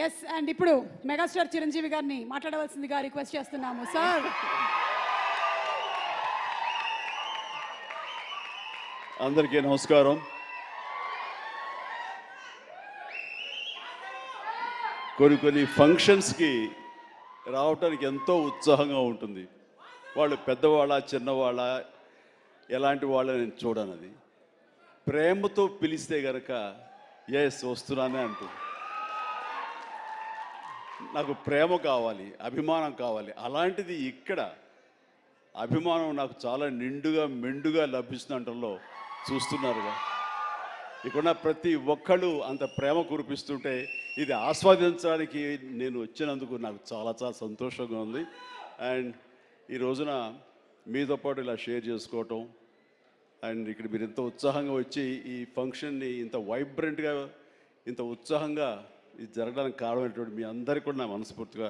Yes, and ఇప్పుడు megastar Chiranjeevi గారిని మాట్లాడవలసిందిగా రిక్వెస్ట్ చేస్తున్నాము సార్. అందరికీ నమస్కారం. కొన్ని ఫంక్షన్స్కి రావటానికి ఎంతో ఉత్సాహంగా ఉంటుంది. వాళ్ళు పెద్దవాళ్ళ చిన్నవాళ్ళ ఎలాంటి వాళ్ళ నేను చూడనది. ప్రేమతో పిలిస్తే కనుక ఎస్ వస్తున్నానే అంటుంది. నాకు ప్రేమ కావాలి, అభిమానం కావాలి. అలాంటిది ఇక్కడ అభిమానం నాకు చాలా నిండుగా మెండుగా లభిస్తుండటంలో చూస్తున్నారుగా. ఇక్కడ ప్రతి ఒక్కళ్ళు అంత ప్రేమ కురిపిస్తుంటే ఇది ఆస్వాదించడానికి నేను వచ్చినందుకు నాకు చాలా చాలా సంతోషంగా ఉంది. అండ్ ఈ రోజున మీతో పాటు ఇలా షేర్ చేసుకోవటం, అండ్ ఇక్కడ మీరు ఇంత ఉత్సాహంగా వచ్చి ఈ ఫంక్షన్ని ఇంత వైబ్రెంట్గా ఇంత ఉత్సాహంగా ఇది జరగడానికి కారణమైనటువంటి మీ అందరికీ కూడా నా మనస్ఫూర్తిగా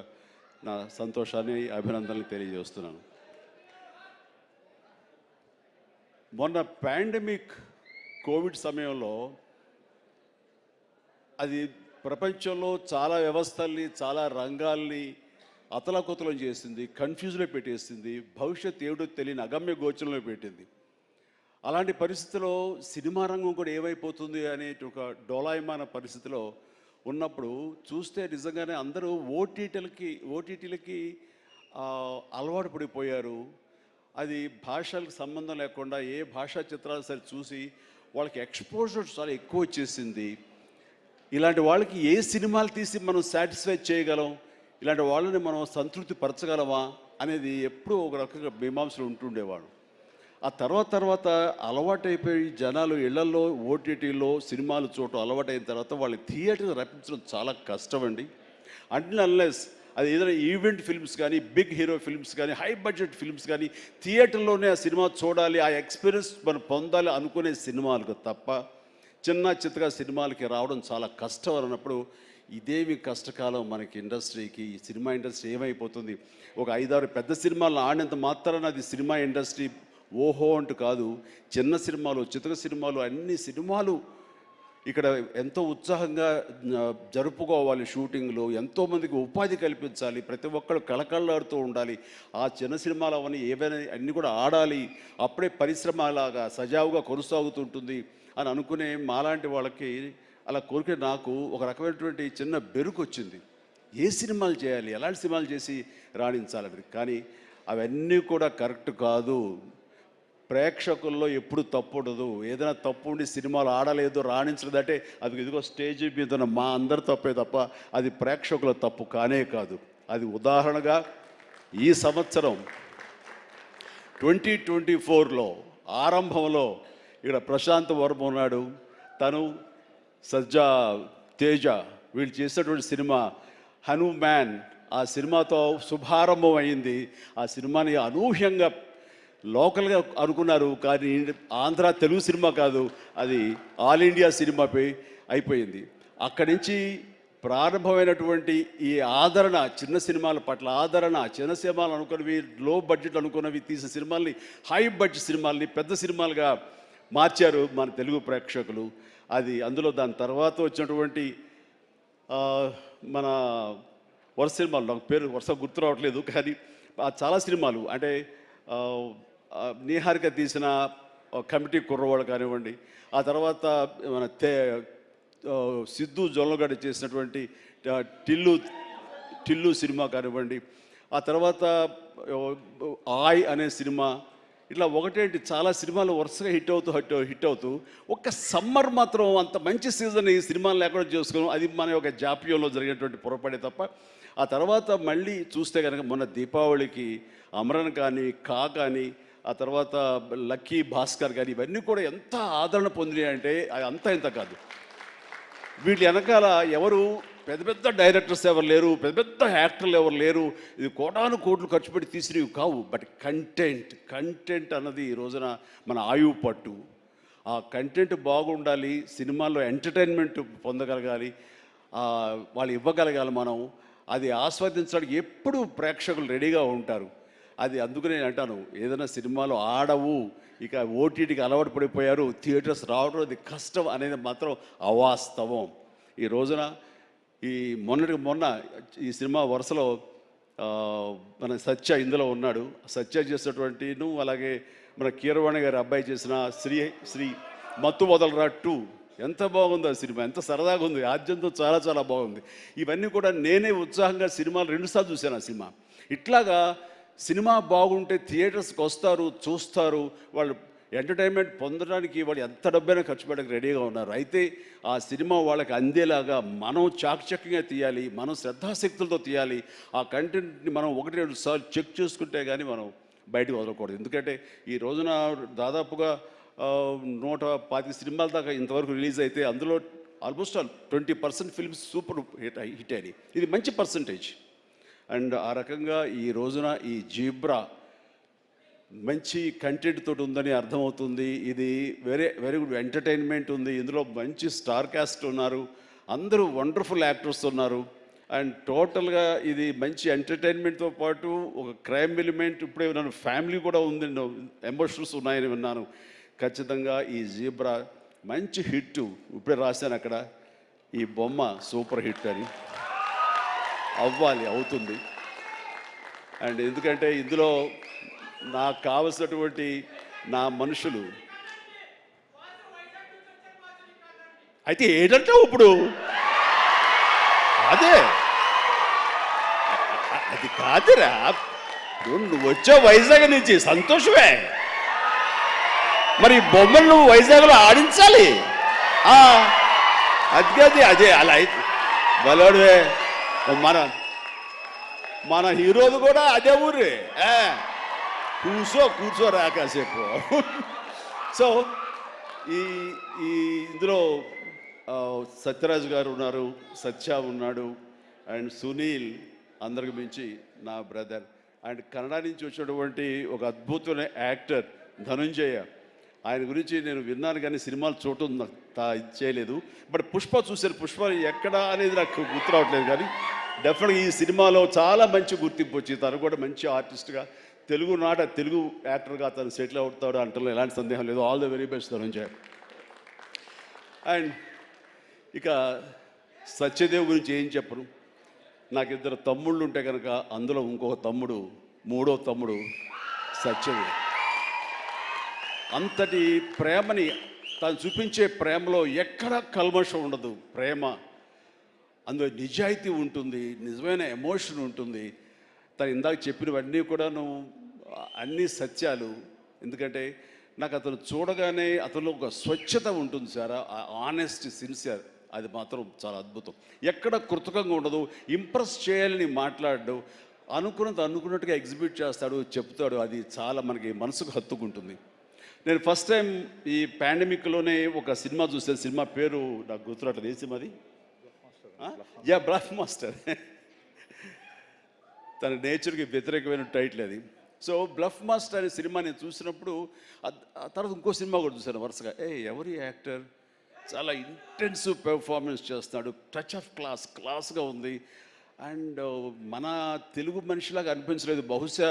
నా సంతోషాన్ని అభినందనలు తెలియజేస్తున్నాను. మొన్న పాండమిక్ కోవిడ్ సమయంలో అది ప్రపంచంలో చాలా వ్యవస్థల్ని చాలా రంగాల్ని అతలాకుతలం చేసింది, కన్ఫ్యూజ్లో పెట్టేసింది, భవిష్యత్ ఏమిటో తెలియని అగమ్య గోచరంలో పెట్టింది. అలాంటి పరిస్థితిలో సినిమా రంగం కూడా ఏమైపోతుంది అనే ఒక డోలాయమాన పరిస్థితిలో ఉన్నప్పుడు చూస్తే నిజంగానే అందరూ ఓటీటీలకి అలవాటు పడిపోయారు. అది భాషలకు సంబంధం లేకుండా ఏ భాషా చిత్రాలు సరే చూసి వాళ్ళకి ఎక్స్పోజర్ చాలా ఎక్కువ వచ్చేసింది. ఇలాంటి వాళ్ళకి ఏ సినిమాలు తీసి మనం సాటిస్ఫై చేయగలం, ఇలాంటి వాళ్ళని మనం సంతృప్తి పరచగలమా అనేది ఎప్పుడూ ఒక రకంగా మీమాంసలు ఉంటుండేవాడు. ఆ తర్వాత అలవాటైపోయి జనాలు ఇళ్లలో ఓటీటీలో సినిమాలు చూడటం అలవాటైన తర్వాత వాళ్ళని థియేటర్ని రప్పించడం చాలా కష్టం అండి. అన్లెస్ అది ఏదైనా ఈవెంట్ ఫిల్మ్స్ కానీ, బిగ్ హీరో ఫిల్మ్స్ కానీ, హై బడ్జెట్ ఫిల్మ్స్ కానీ థియేటర్లోనే ఆ సినిమా చూడాలి, ఆ ఎక్స్పీరియన్స్ మనం పొందాలి అనుకునే సినిమాలకు తప్ప చిన్న చిత్తగా సినిమాలకి రావడం చాలా కష్టం అన్నప్పుడు ఇదేమి కష్టకాలం మనకి ఇండస్ట్రీకి. ఈ సినిమా ఇండస్ట్రీ ఏమైపోతుంది, ఒక 5-6 పెద్ద సినిమాలను ఆడినంత మాత్రాన అది సినిమా ఇండస్ట్రీ ఓహో అంటూ కాదు. చిన్న సినిమాలు, చిత్ర సినిమాలు, అన్ని సినిమాలు ఇక్కడ ఎంతో ఉత్సాహంగా జరుపుకోవాలి. షూటింగ్లు ఎంతోమందికి ఉపాధి కల్పించాలి, ప్రతి ఒక్కరు కళకళలాడుతూ ఉండాలి. ఆ చిన్న సినిమాలు అవన్నీ ఏవైనా అన్నీ కూడా ఆడాలి, అప్పుడే పరిశ్రమ అలాగా సజావుగా కొనసాగుతుంటుంది అని అనుకునే మాలాంటి వాళ్ళకి అలా కోరిక నాకు ఒక రకమైనటువంటి చిన్న బెరుకు వచ్చింది. ఏ సినిమాలు చేయాలి, ఎలాంటి సినిమాలు చేసి రాణించాలని. కానీ అవన్నీ కూడా కరెక్ట్ కాదు. ప్రేక్షకుల్లో ఎప్పుడు తప్పు ఉండదు. ఏదైనా తప్పు ఉండి సినిమాలు ఆడలేదు, రాణించలేదంటే అది ఇదిగో స్టేజ్ మీద ఉన్న మా అందరి తప్పే తప్ప అది ప్రేక్షకుల తప్పు కానే కాదు. అది ఉదాహరణగా ఈ సంవత్సరం 2024లో ఆరంభంలో ఇక్కడ ప్రశాంత్ వర్మ ఉన్నాడు, తను సజ్జా తేజ వీళ్ళు చేసినటువంటి సినిమా హనుమాన్, ఆ సినిమాతో శుభారంభం అయింది. ఆ సినిమాని అనూహ్యంగా లోకల్గా అనుకున్నారు, కానీ ఆంధ్ర తెలుగు సినిమా కాదు, అది ఆల్ ఇండియా సినిమాపై అయిపోయింది. అక్కడి నుంచి ప్రారంభమైనటువంటి ఈ ఆదరణ, చిన్న సినిమాల పట్ల ఆదరణ, చిన్న సినిమాలు అనుకున్నవి, లో బడ్జెట్ అనుకున్నవి తీసిన సినిమాల్ని హై బడ్జెట్ సినిమాల్ని పెద్ద సినిమాలుగా మార్చారు మన తెలుగు ప్రేక్షకులు. అది అందులో దాని తర్వాత వచ్చినటువంటి మన వరుస సినిమాలు, నాకు పేరు వరుస గుర్తు రావట్లేదు, కానీ చాలా సినిమాలు అంటే నీహారిక తీసిన కమిటీ కుర్రవాడు కానివ్వండి, ఆ తర్వాత మన సిద్ధు జొల్లగడ్డ చేసినటువంటి టిల్లు సినిమా కానివ్వండి, ఆ తర్వాత ఆయ్ అనే సినిమా, ఇట్లా ఒకటేంటి చాలా సినిమాలు వరుసగా హిట్ అవుతూ ఒక్క సమ్మర్ మాత్రం అంత మంచి సీజన్ ఈ సినిమాలు లేకుండా చేసుకోవడం అది మన యొక్క జాప్యంలో జరిగినటువంటి పొరపాటే తప్ప. ఆ తర్వాత మళ్ళీ చూస్తే కనుక మొన్న దీపావళికి అమరన్ కానీ, కానీ, ఆ తర్వాత లక్కీ భాస్కర్ కానీ ఇవన్నీ కూడా ఎంత ఆదరణ పొందినాయి అంటే అది అంతా ఇంత కాదు. వీటి వెనకాల ఎవరు పెద్ద పెద్ద డైరెక్టర్స్ ఎవరు లేరు, పెద్ద పెద్ద యాక్టర్లు ఎవరు లేరు. ఇది కోటాను కోట్లు ఖర్చు పెట్టి తీసినవి కావు. బట్ కంటెంట్ అన్నది ఈ రోజున మన ఆయువు పట్టు. ఆ కంటెంట్ బాగుండాలి, సినిమాల్లో ఎంటర్టైన్మెంట్ పొందగలగాలి, వాళ్ళు ఇవ్వగలగాలి. మనం అది ఆస్వాదించడానికి ఎప్పుడు ప్రేక్షకులు రెడీగా ఉంటారు. అది అందుకనే నేను అంటాను, ఏదైనా సినిమాలు ఆడవు, ఇక ఓటీటీకి అలవాటు పడిపోయారు, థియేటర్స్ రావడం అది కష్టం అనేది మాత్రం అవాస్తవం. ఈ రోజున ఈ మొన్న ఈ సినిమా వరుసలో మన సత్య ఇందులో ఉన్నాడు. సత్య చేసినటువంటిను, అలాగే మన కీరవాణి గారి అబ్బాయి చేసిన శ్రీ మత్తు వదలరా 2 ఎంత బాగుంది ఆ సినిమా, ఎంత సరదాగా ఉంది, ఆద్యంతో చాలా చాలా బాగుంది. ఇవన్నీ కూడా నేనే ఉత్సాహంగా సినిమాలు 2 సార్లు చూశాను ఆ సినిమా. ఇట్లాగా సినిమా బాగుంటే థియేటర్స్కి వస్తారు, చూస్తారు, వాళ్ళు ఎంటర్టైన్మెంట్ పొందడానికి వాళ్ళు ఎంత డబ్బైనా ఖర్చు పెట్టడానికి రెడీగా ఉన్నారు. అయితే ఆ సినిమా వాళ్ళకి అందేలాగా మనం చాకచక్యంగా తీయాలి, మనం శ్రద్ధాశక్తులతో తీయాలి. ఆ కంటెంట్ని మనం 1-2 సార్లు చెక్ చేసుకుంటే కానీ మనం బయటకు వదలకూడదు. ఎందుకంటే ఈ రోజున దాదాపుగా 125 సినిమాల దాకా ఇంతవరకు రిలీజ్ అయితే అందులో ఆల్మోస్ట్ 20% ఫిల్మ్స్ సూపర్ హిట్ అయినాయి. ఇది మంచి పర్సంటేజ్. అండ్ ఆ రకంగా ఈ రోజున ఈ జీబ్రా మంచి కంటెంట్ తోటి ఉందని అర్థమవుతుంది. ఇది వెరీ గుడ్ ఎంటర్టైన్మెంట్ ఉంది. ఇందులో మంచి స్టార్ కాస్ట్ ఉన్నారు, అందరూ వండర్ఫుల్ యాక్టర్స్ ఉన్నారు. అండ్ టోటల్గా ఇది మంచి ఎంటర్టైన్మెంట్తో పాటు ఒక క్రైమ్ ఎలిమెంట్, ఇప్పుడే విన్నాను ఫ్యామిలీ కూడా ఉంది, ఎమోషన్స్ ఉన్నాయని విన్నాను. ఖచ్చితంగా ఈ జీబ్రా మంచి హిట్. ఇప్పుడే రాశాను అక్కడ, ఈ బొమ్మ సూపర్ హిట్ అని. అవుతుంది. అండ్ ఎందుకంటే ఇందులో నాకు కావలసినటువంటి నా మనుషులు అయితే ఏంటంటే ఇప్పుడు అది కాదురా, నువ్వు వచ్చావు వైజాగ్ నుంచి, సంతోషమే. మరి బొమ్మలు నువ్వు వైజాగ్లో ఆడించాలి. అదే అలా అయితే బలోడువే. మన హీరోది కూడా అదే ఊరే. కూర్చోరా కాసేపు. సో ఈ ఇందులో సత్యరాజు గారు ఉన్నారు, సత్య ఉన్నాడు, అండ్ సునీల్, అందరికి మించి నా బ్రదర్. అండ్ కన్నడ నుంచి వచ్చినటువంటి ఒక అద్భుతమైన యాక్టర్ ధనుంజయ. ఆయన గురించి నేను విన్నాను కానీ సినిమాలు చూడటం ఇది చేయలేదు. బట్ పుష్ప చూశాను. పుష్ప ఎక్కడ అనేది నాకు గుర్తు రావట్లేదు, కానీ డెఫినెట్గా ఈ సినిమాలో చాలా మంచి గుర్తింపు వచ్చి తను కూడా మంచి ఆర్టిస్ట్గా తెలుగు యాక్టర్గా తను సెటిల్ అవుతాడు అంటలో ఎలాంటి సందేహం లేదు. All the very best Dhananjaya. And ఇక సత్యదేవ్ గురించి ఏం చెప్పను. నాకు 2 తమ్ముళ్ళు ఉంటే కనుక అందులో ఇంకొక తమ్ముడు, 3వ తమ్ముడు సత్యదేవ్. అంతటి ప్రేమని తను చూపించే ప్రేమలో ఎక్కడ కల్మషం ఉండదు. ప్రేమ అందులో నిజాయితీ ఉంటుంది, నిజమైన ఎమోషన్ ఉంటుంది. తను ఇందాక చెప్పినవన్నీ కూడాను అన్ని సత్యాలు. ఎందుకంటే నాకు అతను చూడగానే అతనిలో ఒక స్వచ్ఛత ఉంటుంది సార్, ఆనెస్ట్, సిన్సియర్. అది మాత్రం చాలా అద్భుతం. ఎక్కడ కృతకంగా ఉండదు, ఇంప్రెస్ చేయాలని మాట్లాడడు, అనుకున్నట్టుగా ఎగ్జిబిట్ చేస్తాడు, చెప్తాడు. అది చాలా మనకి మనసుకు హత్తుకుంటుంది. నేను ఫస్ట్ టైం ఈ పాండమిక్లోనే ఒక సినిమా చూసాను. సినిమా పేరు నాకు గుర్తురాట్లేదు. ఏ సినిమా అది? Bluff master. తన నేచర్కి వ్యతిరేకమైన టైటిల్ అది. సో బ్లఫ్ మాస్టర్ అనే సినిమా నేను చూసినప్పుడు ఆ తర్వాత ఇంకో సినిమా కూడా చూశాను వరుసగా. ఎవరి యాక్టర్ చాలా ఇంటెన్సివ్ పెర్ఫార్మెన్స్ చేస్తున్నాడు, టచ్ ఆఫ్ క్లాస్గా ఉంది. అండ్ మన తెలుగు మనిషిలాగా అనిపించలేదు. బహుశా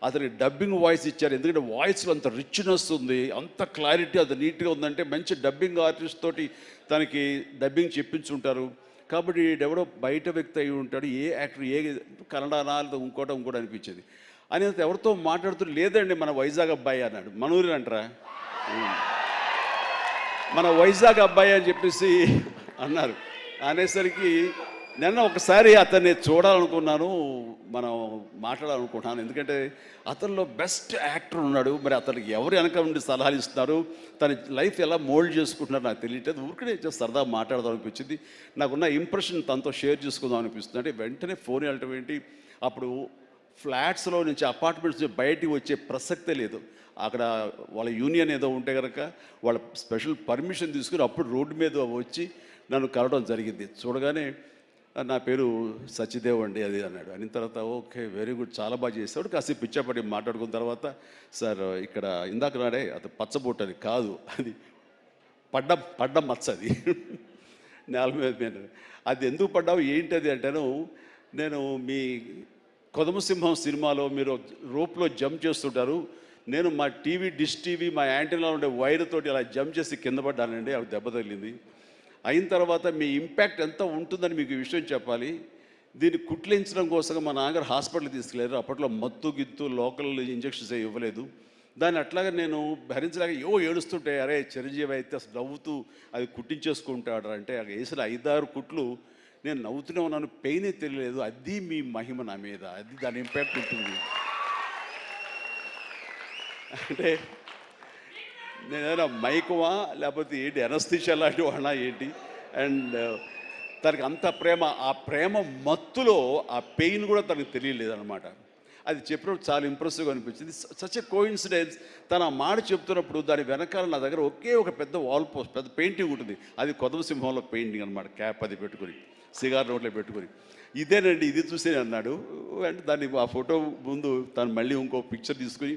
అతనికి డబ్బింగ్ వాయిస్ ఇచ్చారు, ఎందుకంటే వాయిస్లో అంత రిచ్నెస్ ఉంది, అంత క్లారిటీ, అంత నీట్గా ఉందంటే మంచి డబ్బింగ్ ఆర్టిస్ట్ తోటి తనకి డబ్బింగ్ చెప్పించుంటారు. కాబట్టి ఎవడో బయట వ్యక్తి అయి ఉంటాడు. ఏ యాక్టర్, ఏ కన్నడనా లేదా ఇంకోటి అనిపించేది. అని ఎవరితో మాట్లాడుతూ, లేదండి మన వైజాగ్ అబ్బాయి అన్నాడు. మన ఊరి అంటారా, మన వైజాగ్ అబ్బాయి అని చెప్పేసి అన్నారు. అనేసరికి నిన్న ఒకసారి అతన్ని చూడాలనుకున్నాను, మనం మాట్లాడాలనుకుంటున్నాను. ఎందుకంటే అతనిలో బెస్ట్ యాక్టర్ ఉన్నాడు. మరి అతనికి ఎవరు వెనక ఉండి సలహాలు ఇస్తున్నారు, తన లైఫ్ ఎలా మోల్డ్ చేసుకుంటున్నారు నాకు తెలియట్లేదు. ఊరికనే సరదా మాట్లాడదాం అనిపించింది. నాకున్న ఇంప్రెషన్ తనతో షేర్ చేసుకుందాం అనిపిస్తుంది. అంటే వెంటనే ఫోన్ వెళ్ళటం ఏంటి, అప్పుడు ఫ్లాట్స్లో నుంచి అపార్ట్మెంట్స్ నుంచి బయటికి వచ్చే ప్రసక్తే లేదు. అక్కడ వాళ్ళ యూనియన్ ఏదో ఉంటే కనుక వాళ్ళ స్పెషల్ పర్మిషన్ తీసుకుని అప్పుడు రోడ్డు మీద వచ్చి నన్ను కలవడం జరిగింది. చూడగానే నా పేరు సత్యదేవ్ అండి అది అన్నాడు. అయిన తర్వాత ఓకే వెరీ గుడ్, చాలా బాగా చేస్తాడు. కాసేపు పిచ్చాపడి మాట్లాడుకున్న తర్వాత, సార్ ఇక్కడ ఇందాక నాడే అది పచ్చబొట్టు అని కాదు, అది పడ్డ మచ్చ, అది నేల మీద. అది ఎందుకు పడ్డావు ఏంటది అంటాను. నేను మీ కొదమసింహం సినిమాలో మీరు రోప్లో జంప్ చేస్తుంటారు, నేను మా డిష్ టీవీ మా యాంటీనాలో ఉండే వైర్ తోటి అలా జంప్ చేసి కింద పడ్డానండి, అవి దెబ్బ తగిలింది. అయిన తర్వాత మీ ఇంపాక్ట్ ఎంత ఉంటుందని మీకు ఈ విషయం చెప్పాలి. దీన్ని కుట్లించడం కోసం మా నాన్నగారు హాస్పిటల్కి తీసుకెళ్ళారు. అప్పట్లో మత్తు గిత్తు లోకల్ ఇంజెక్షన్స్ ఇవ్వలేదు. దాన్ని అట్లాగా నేను భరించలేక ఏడుస్తుంటే, అరే చిరంజీవి అయితే అసలు నవ్వుతూ అది కుట్టించేసుకుంటాడు అంటే వేసిన 5-6 కుట్లు నేను నవ్వుతూనే ఉన్నాను, పెయినే తెలియలేదు. అది మీ మహిమ నా మీద, అది దాని ఇంపాక్ట్ ఉంటుంది. అంటే నేనైనా మైకువా లేకపోతే ఏంటి ఎనస్థిషియా లాంటి వాడినా ఏంటి. అండ్ తనకి అంత ప్రేమ, ఆ ప్రేమ మత్తులో ఆ పెయిన్ కూడా తనకు తెలియలేదన్నమాట. అది చెప్పినప్పుడు చాలా ఇంప్రెసివ్గా అనిపించింది. Such a coincidence. తను ఆ మాట చెప్తున్నప్పుడు దాని వెనకాల నా దగ్గర ఒకే ఒక పెద్ద వాల్ పోస్ట్, పెద్ద పెయింటింగ్ ఉంటుంది. అది కొదవ సింహంలో పెయింటింగ్ అనమాట. క్యాప్ అది పెట్టుకుని, సిగార్ నోట్లో పెట్టుకుని, ఇదేనండి ఇది చూసే అన్నాడు. అంటే దాన్ని ఆ ఫోటో ముందు తను మళ్ళీ ఇంకో పిక్చర్ తీసుకుని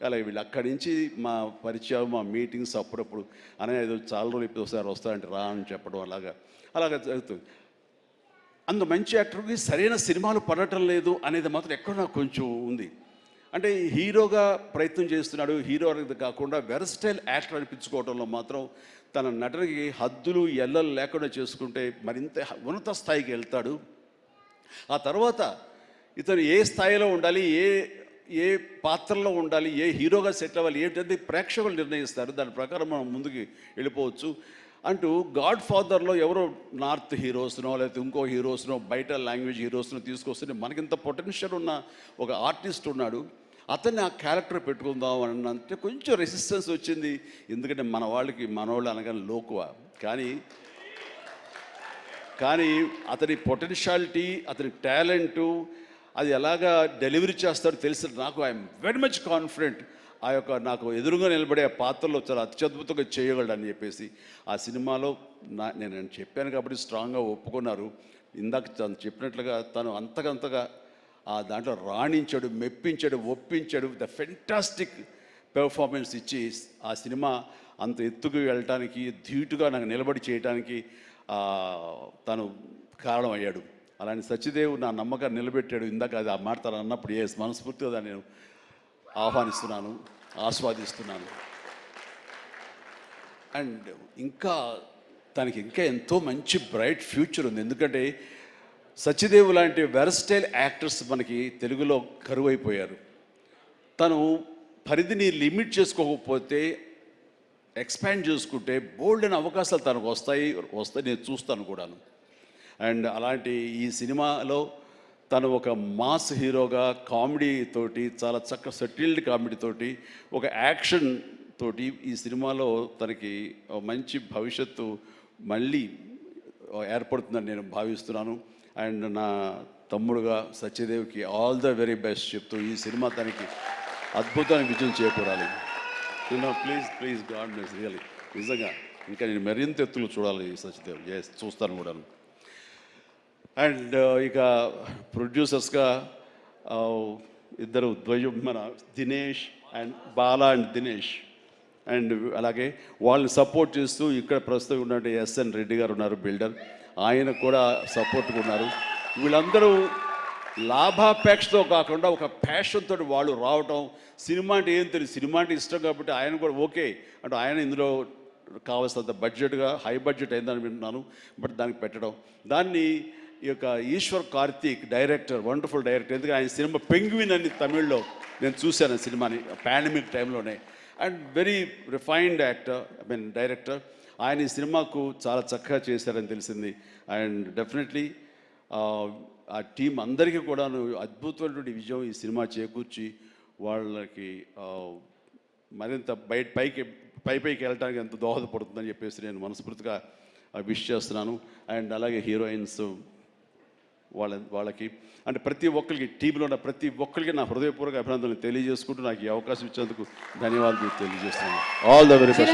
అలా వీళ్ళు అక్కడి నుంచి మా పరిచయం, మా మీటింగ్స్ అప్పుడప్పుడు అనే ఏదో చాలా రోజులు ఇప్పుడు ఒకసారి వస్తారంటే రా అని చెప్పడం అలాగా జరుగుతుంది. అంత మంచి యాక్టర్కి సరైన సినిమాలు పడటం లేదు అనేది మాత్రం ఎక్కడో నాకు కొంచెం ఉంది. అంటే హీరోగా ప్రయత్నం చేస్తున్నాడు, హీరో అనేది కాకుండా వెరస్టైల్ యాక్టర్ అనిపించుకోవడంలో మాత్రం తన నటనకి హద్దులు ఎల్లలు లేకుండా చేసుకుంటే మరింత ఉన్నత స్థాయికి వెళ్తాడు. ఆ తర్వాత ఇతను ఏ స్థాయిలో ఉండాలి, ఏ పాత్రలో ఉండాలి, ఏ హీరోగా సెట్ అవ్వాలి ఏంటంటే ప్రేక్షకులు నిర్ణయిస్తారు. దాని ప్రకారం మనం ముందుకు వెళ్ళిపోవచ్చు అంటూ గాడ్ ఫాదర్లో ఎవరో నార్త్ హీరోస్నో లేకపోతే ఇంకో హీరోస్నో బయట లాంగ్వేజ్ హీరోస్నో తీసుకొస్తే మనకింత పొటెన్షియల్ ఉన్న ఒక ఆర్టిస్ట్ ఉన్నాడు, అతన్ని ఆ క్యారెక్టర్ పెట్టుకుందాం అని అంటే కొంచెం రెసిస్టెన్స్ వచ్చింది. ఎందుకంటే మనవాళ్ళు అనగానే లోకువ. కానీ అతని పొటెన్షియాలిటీ, అతని టాలెంటు, అది ఎలాగా డెలివరీ చేస్తాడో తెలిసి నాకు ఐఎమ్ వెరీ మచ్ కాన్ఫిడెంట్ ఆ యొక్క నాకు ఎదురుగా నిలబడే ఆ పాత్రలో చాలా అత్యద్భుతంగా చేయగలడని చెప్పేసి ఆ సినిమాలో నేను చెప్పాను కాబట్టి స్ట్రాంగ్గా ఒప్పుకున్నారు. ఇందాక తను చెప్పినట్లుగా తను అంతకంతగా ఆ దాంట్లో రాణించాడు, మెప్పించాడు, ఒప్పించాడు. ద ఫెంటాస్టిక్ పెర్ఫార్మెన్స్ ఇచ్చి ఆ సినిమా అంత ఎత్తుకు వెళ్ళటానికి, ధీటుగా నాకు నిలబడి చేయడానికి తను కారణమయ్యాడు. అలాంటి సత్యదేవ్ నా నమ్మకాన్ని నిలబెట్టాడు. ఇందాక అది ఆ మాట తను అన్నప్పుడు మనస్ఫూర్తిగా దాన్ని నేను ఆహ్వానిస్తున్నాను, ఆస్వాదిస్తున్నాను. అండ్ తనకి ఇంకా ఎంతో మంచి బ్రైట్ ఫ్యూచర్ ఉంది. ఎందుకంటే సత్యదేవ్ లాంటి వెరస్టైల్ యాక్టర్స్ మనకి తెలుగులో కరువైపోయారు. తను పరిధిని లిమిట్ చేసుకోకపోతే, ఎక్స్పాండ్ చేసుకుంటే బోల్డ్ అనే అవకాశాలు తనకు వస్తాయి నేను చూస్తాను కూడాను. అండ్ అలాంటి ఈ సినిమాలో తను ఒక మాస్ హీరోగా కామెడీ తోటి, చాలా చక్కగా సెటిల్డ్ కామెడీ తోటి, ఒక యాక్షన్ తోటి ఈ సినిమాలో తనకి మంచి భవిష్యత్తు మళ్ళీ ఏర్పడుతుందని నేను భావిస్తున్నాను. అండ్ నా తమ్ముడుగా సత్యదేవ్కి ఆల్ ద వెరీ బెస్ట్ చెప్తూ ఈ సినిమా తనకి అద్భుతమైన విజయం చేకూరాలి. Please God bless really. నిజంగా ఇంకా నేను మరింత ఎత్తులు చూడాలి సత్యదేవ్. చూస్తాను కూడాను. అండ్ ఇక ప్రొడ్యూసర్స్గా ఇద్దరు ద్వయం, మన Dinesh and Bala and Dinesh. And అలాగే వాళ్ళని సపోర్ట్ చేస్తూ ఇక్కడ ప్రస్తుతం ఉన్నట్టు ఎస్ఎన్ రెడ్డి గారు ఉన్నారు, బిల్డర్. ఆయన కూడా సపోర్ట్గా ఉన్నారు. వీళ్ళందరూ లాభాపేక్షతో కాకుండా ఒక ప్యాషన్ తోటి వాళ్ళు రావటం. సినిమా అంటే ఏం తెలియదు, సినిమా అంటే ఇష్టం కాబట్టి ఆయన కూడా ఓకే అంటే ఆయన ఇందులో కావాల్సినంత బడ్జెట్గా హై బడ్జెట్ అయిందని వింటున్నాను. బట్ దానికి పెట్టడం, దాన్ని ఈ యొక్క Eshwar Karthik director, wonderful director. ఎందుకంటే ఆయన సినిమా పెంగ్విన్ అని తమిళ్లో నేను చూశాను సినిమాని పాండమిక్ టైంలోనే. And very refined director. ఆయన ఈ సినిమాకు చాలా చక్కగా చేశారని తెలిసింది. అండ్ డెఫినెట్లీ ఆ టీం అందరికీ కూడా అద్భుతమైనటువంటి విజయం ఈ సినిమా చేకూర్చి వాళ్ళకి మరింత పైకి వెళ్ళడానికి ఎంత దోహదపడుతుందని చెప్పేసి నేను మనస్ఫూర్తిగా విష్ చేస్తున్నాను. అండ్ అలాగే హీరోయిన్స్ వాళ్ళకి అంటే ప్రతి ఒక్కరికి, టీంలో ఉన్న ప్రతి ఒక్కరికి నా హృదయపూర్వక అభినందనలు తెలియజేసుకుంటూ నాకు ఈ అవకాశం ఇచ్చేందుకు ధన్యవాదాలు తెలియజేస్తున్నాను. All the very best.